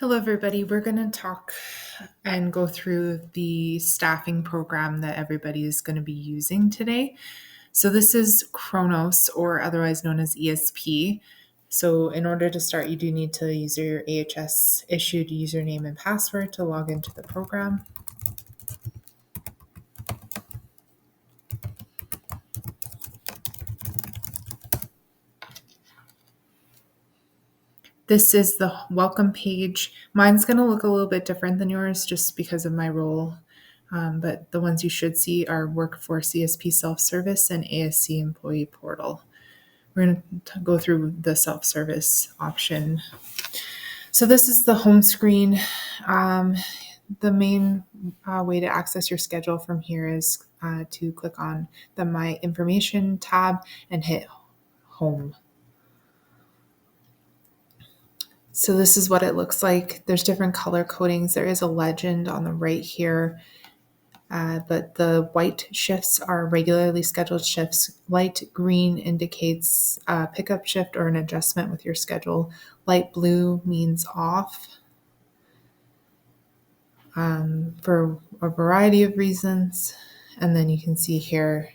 Hello, everybody. We're going to talk and go through the staffing program that everybody is going to be using today. So, this is Kronos, or otherwise known as ESP. So, in order to start, you do need to use your AHS issued username and password to log into the program. This is the welcome page. Mine's going to look a little bit different than yours just because of my role. But the ones you should see are Workforce ESP Self-Service and ASC Employee Portal. We're going to go through the self-service option. So this is the home screen. The main way to access your schedule from here is to click on the My Information tab and hit Home. So this is what it looks like. There's different color codings. There is a legend on the right here. But the white shifts are regularly scheduled shifts. Light green indicates a pickup shift or an adjustment with your schedule. Light blue means off for a variety of reasons. And then you can see here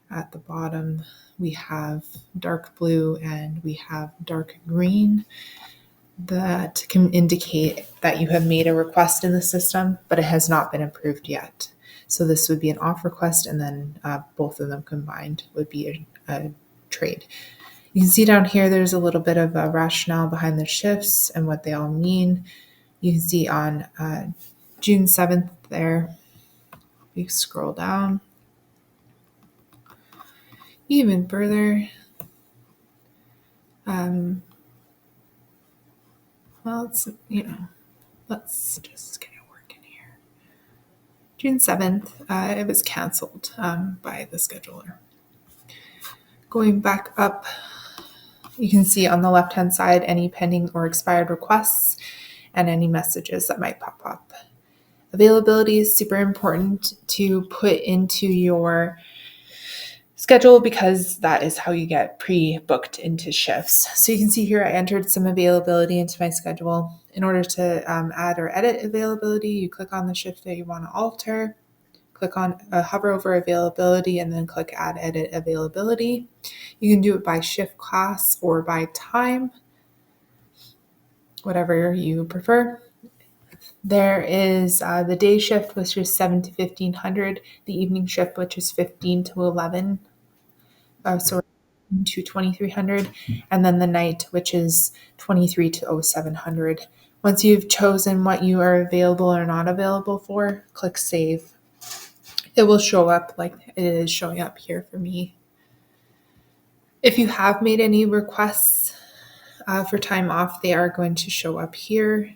at the bottom, we have dark blue and we have dark green. That can indicate that you have made a request in the system, but it has not been approved yet. So this would be an off request, and then both of them combined would be a trade. You can see down here there's a little bit of a rationale behind the shifts and what they all mean. You can see on June 7th there, we scroll down even further. Well, let's just get it working here. June 7th, it was canceled by the scheduler. Going back up, you can see on the left-hand side any pending or expired requests and any messages that might pop up. Availability is super important to put into your schedule because that is how you get pre-booked into shifts. So you can see here I entered some availability into my schedule. In order to add or edit availability, you click on the shift that you want to alter, click on hover over availability, and then click add edit availability. You can do it by shift class or by time, whatever you prefer. There is the day shift, which is 7 to 1500, the evening shift, which is 15 to 11, so to 2300, and then the night, which is 23 to 0700. Once you've chosen what you are available or not available for, click save. It will show up like it is showing up here for me. If you have made any requests for time off, they are going to show up here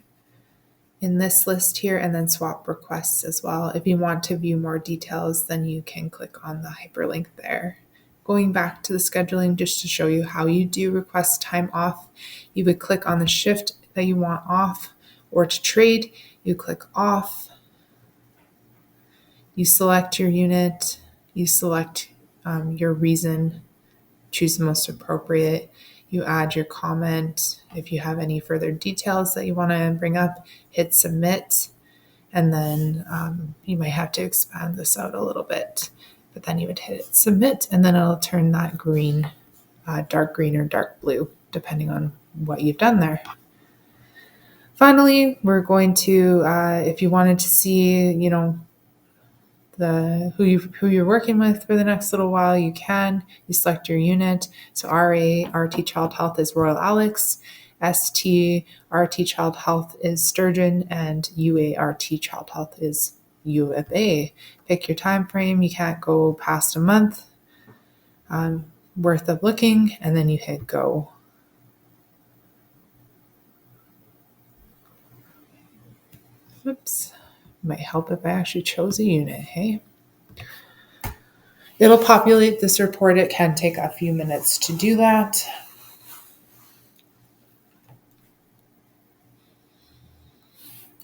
in this list here, and then swap requests as well. If you want to view more details, then you can click on the hyperlink there. Going back to the scheduling, just to show you how you do request time off, you would click on the shift that you want off, or to trade, you click off. You select your unit, you select your reason, choose the most appropriate. You add your comment. If you have any further details that you want to bring up, hit submit. And then you might have to expand this out a little bit. But then you would hit submit, and then it'll turn that green, dark green or dark blue, depending on what you've done there. Finally, we're going to, if you wanted to see, who you're working with for the next little while, you can. You select your unit. So RA, RT Child Health is Royal Alex. ST, RT Child Health is Sturgeon. And UA, RT Child Health is U of A. Pick your time frame. You can't go past a month worth of looking, and then you hit go. Oops. Might help if I actually chose a unit, hey? It'll populate this report. It can take a few minutes to do that.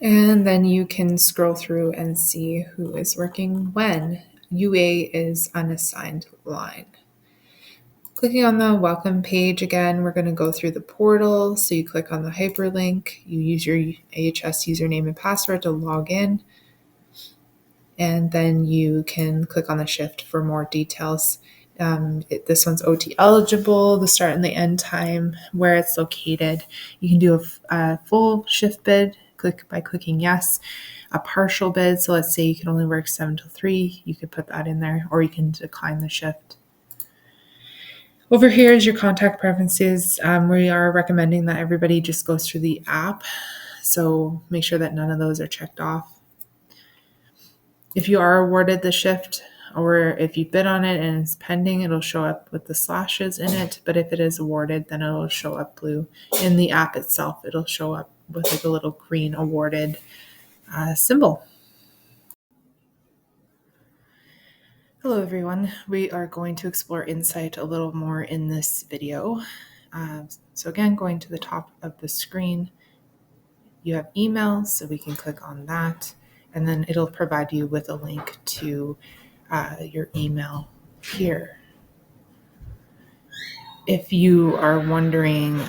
And then you can scroll through and see who is working when. UA is unassigned line. Clicking on the welcome page again, we're going to go through the portal. So you click on the hyperlink, you use your AHS username and password to log in, and then you can click on the shift for more details. This one's OT eligible, the start and the end time, where it's located. You can do a full shift bid by clicking yes, a partial bid. So let's say you can only work 7 to 3, you could put that in there, or you can decline the shift. Over here is your contact preferences. We are recommending that everybody just goes through the app. So make sure that none of those are checked off. If you are awarded the shift, or if you bid on it and it's pending, it'll show up with the slashes in it. But if it is awarded, then it'll show up blue. In the app itself, it'll show up with like a little green awarded symbol. Hello everyone, we are going to explore INSITE a little more in this video. So again, going to the top of the screen, you have email, so we can click on that, and then it'll provide you with a link to your email here. If you are wondering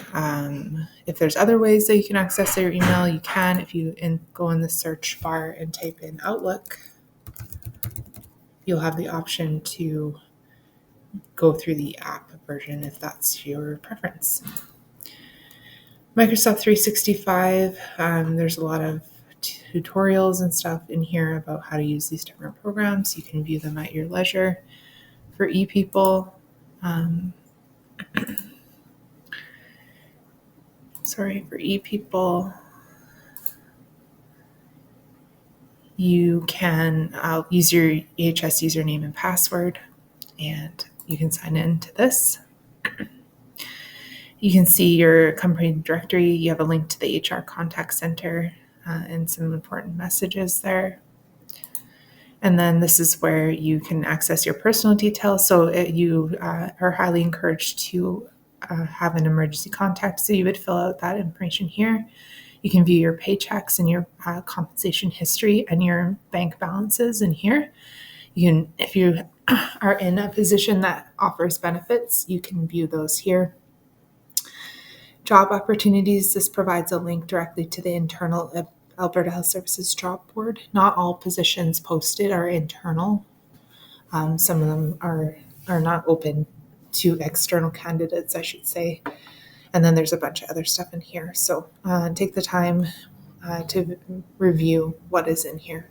if there's other ways that you can access your email, you can. If you go in the search bar and type in Outlook, you'll have the option to go through the app version if that's your preference. Microsoft 365, there's a lot of tutorials and stuff in here about how to use these different programs. You can view them at your leisure. For ePeople, you can use your EHS username and password, and you can sign in to this. You can see your company directory. You have a link to the HR contact center and some important messages there. And then this is where you can access your personal details. So you are highly encouraged to have an emergency contact. So you would fill out that information here. You can view your paychecks and your compensation history and your bank balances in here. You can, if you are in a position that offers benefits, you can view those here. Job opportunities, this provides a link directly to the internal Alberta Health Services job board. Not all positions posted are internal. Some of them are not open to external candidates, I should say. And then there's a bunch of other stuff in here. So take the time to review what is in here.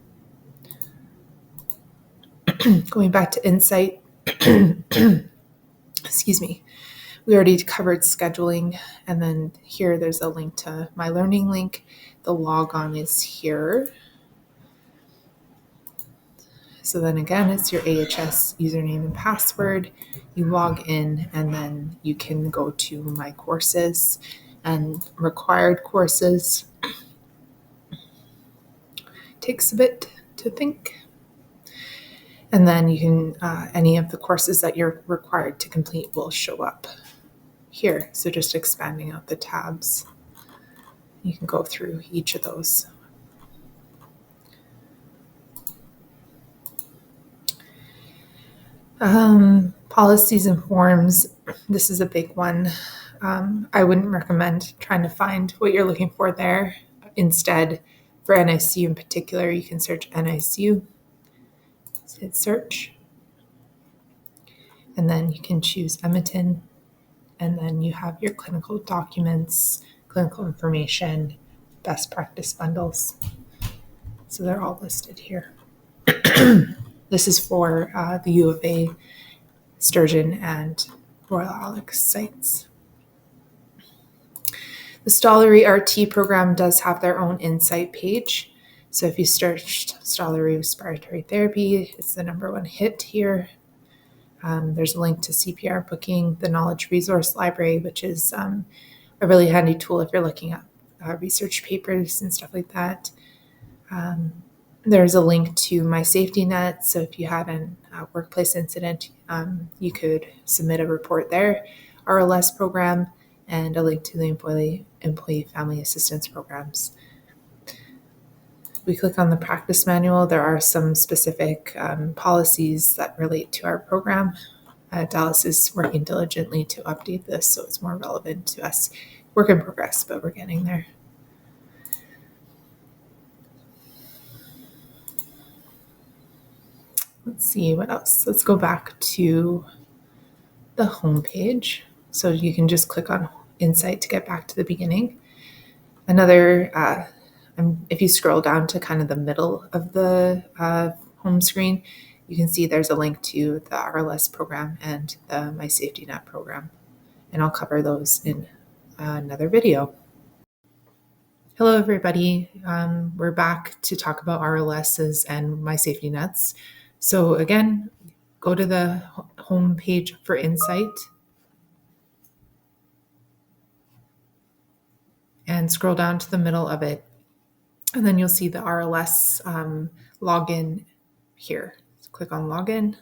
Going back to INSITE, excuse me, we already covered scheduling, and then here there's a link to my learning link. The logon is here. So then again, it's your AHS username and password. You log in, and then you can go to my courses and required courses. Takes a bit to think. And then you can, any of the courses that you're required to complete will show up here. So just expanding out the tabs, you can go through each of those. Policies and forms, this is a big one. I wouldn't recommend trying to find what you're looking for there. Instead, for NICU in particular, you can search NICU, hit search, and then you can choose Edmonton, and then you have your clinical documents, clinical information, best practice bundles. So they're all listed here. This is for the U of A, Sturgeon, and Royal Alex sites. The Stollery RT program does have their own INSITE page. So if you searched Stollery Respiratory Therapy, it's the #1 hit here. There's a link to CPR booking, the Knowledge Resource Library, which is a really handy tool if you're looking at research papers and stuff like that. There's a link to My Safety Net. So if you had a workplace incident, you could submit a report there. RLS program, and a link to the employee family assistance programs. We click on the practice manual. There are some specific policies that relate to our program. Dallas is working diligently to update this so it's more relevant to us. Work in progress, but we're getting there. Let's see what else. Let's go back to the home page. So you can just click on INSITE to get back to the beginning. If you scroll down to kind of the middle of the home screen, you can see there's a link to the RLS program and the My Safety Net program. And I'll cover those in another video. Hello, everybody. We're back to talk about RLSs and My Safety Nets. So again, go to the home page for INSITE and scroll down to the middle of it. And then you'll see the RLS login here. So click on login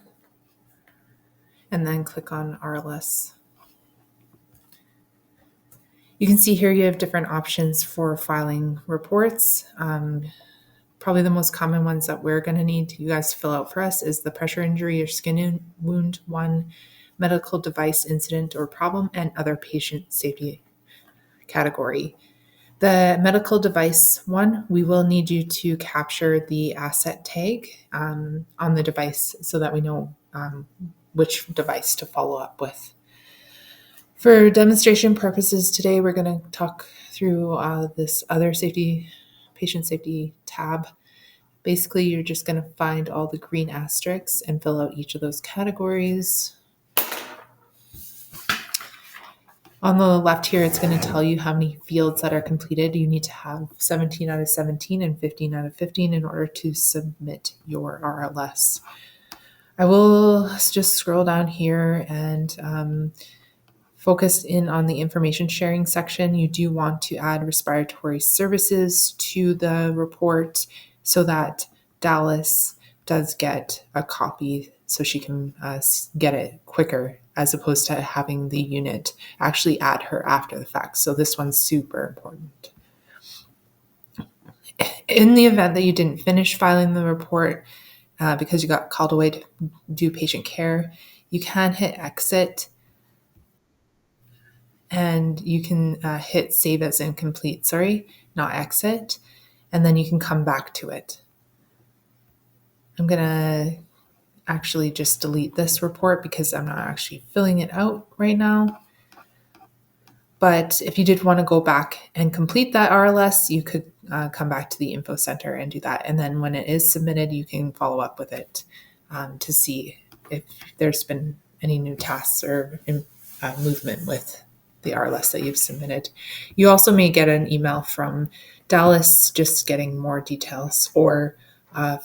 and then click on RLS. You can see here you have different options for filing reports. Probably the most common ones that we're going to need you guys to fill out for us is the pressure injury or skin wound one, medical device incident or problem, and other patient safety category. The medical device one, we will need you to capture the asset tag on the device so that we know which device to follow up with. For demonstration purposes today, we're going to talk through this other patient safety tab. Basically, you're just going to find all the green asterisks and fill out each of those categories. On the left here, it's going to tell you how many fields that are completed. You need to have 17 out of 17 and 15 out of 15 in order to submit your RLS. I will just scroll down here and focus in on the information sharing section. You do want to add respiratory services to the report so that Dallas does get a copy so she can get it quicker, as opposed to having the unit actually add her after the fact. So this one's super important. In the event that you didn't finish filing the report because you got called away to do patient care, you can hit exit and you can hit save as incomplete, not exit, and then you can come back to it. I'm gonna actually just delete this report because I'm not actually filling it out right now. But if you did want to go back and complete that RLS, you could come back to the info center and do that. And then when it is submitted, you can follow up with it to see if there's been any new tasks or movement with the RLS that you've submitted. You also may get an email from Dallas just getting more details, or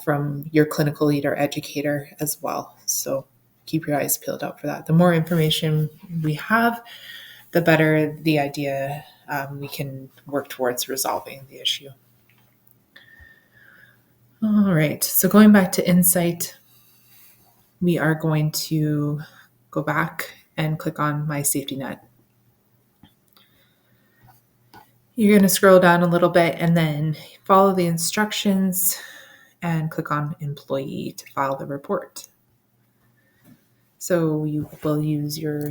from your clinical lead or educator as well. So keep your eyes peeled out for that. The more information we have, the better the idea we can work towards resolving the issue. All right, so going back to INSITE, we are going to go back and click on My Safety Net. You're going to scroll down a little bit and then follow the instructions and click on Employee to file the report. So you will use your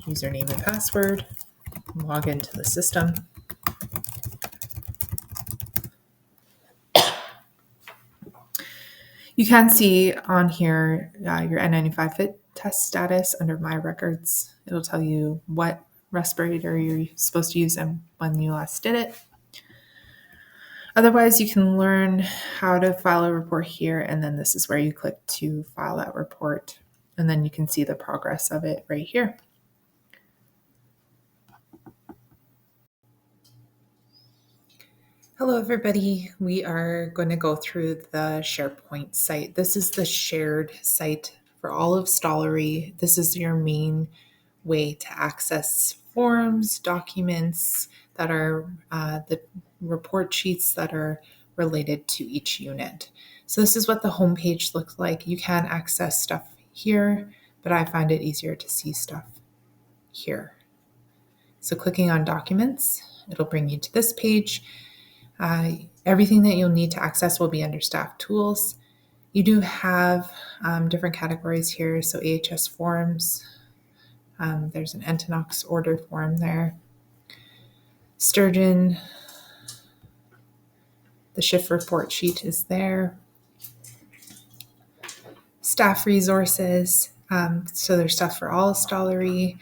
username and password, log into the system. You can see on here your N95 fit test status under My Records. It'll tell you what respirator you're supposed to use and when you last did it. Otherwise, you can learn how to file a report here, and then this is where you click to file that report, and then you can see the progress of it right here. Hello, everybody. We are going to go through the SharePoint site. This is the shared site for all of Stollery. This is your main way to access forms, documents that are the report sheets that are related to each unit. So this is what the homepage looks like. You can access stuff here, but I find it easier to see stuff here. So clicking on documents, it'll bring you to this page. Everything that you'll need to access will be under staff tools. You do have different categories here. So AHS forms, There's an Entonox order form there. Sturgeon, the shift report sheet is there. Staff resources, so there's stuff for all stollery,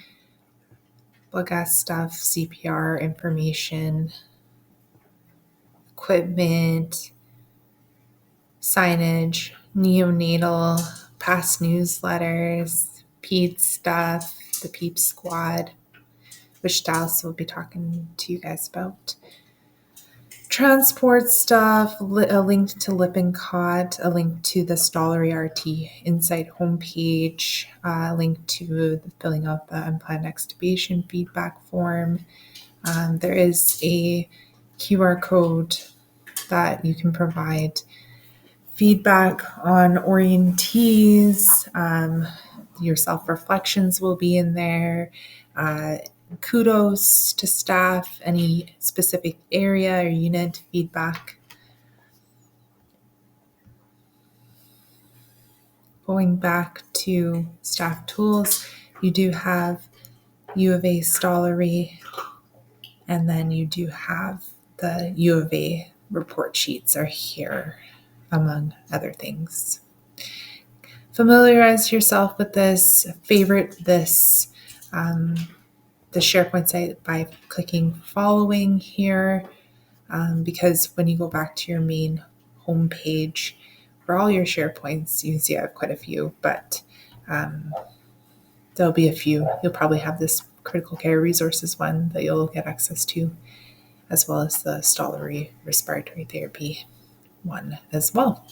blood gas stuff, CPR information, equipment, signage, neonatal, past newsletters, PED stuff, the PEEP squad, which Dallas will be talking to you guys about. Transport stuff, a link to Lippincott, a link to the Stollery RT INSITE homepage, a link to filling out the unplanned extubation feedback form. There is a QR code that you can provide feedback on orientees. Your self-reflections will be in there. Kudos to staff, any specific area or unit feedback. Going back to staff tools, you do have U of A Stollery, and then you do have the U of A report sheets are here, among other things. Familiarize yourself with this, favorite this, the SharePoint site by clicking following here, because when you go back to your main homepage for all your SharePoints, you can see I have quite a few, but there'll be a few. You'll probably have this critical care resources one that you'll get access to, as well as the Stollery respiratory therapy one as well.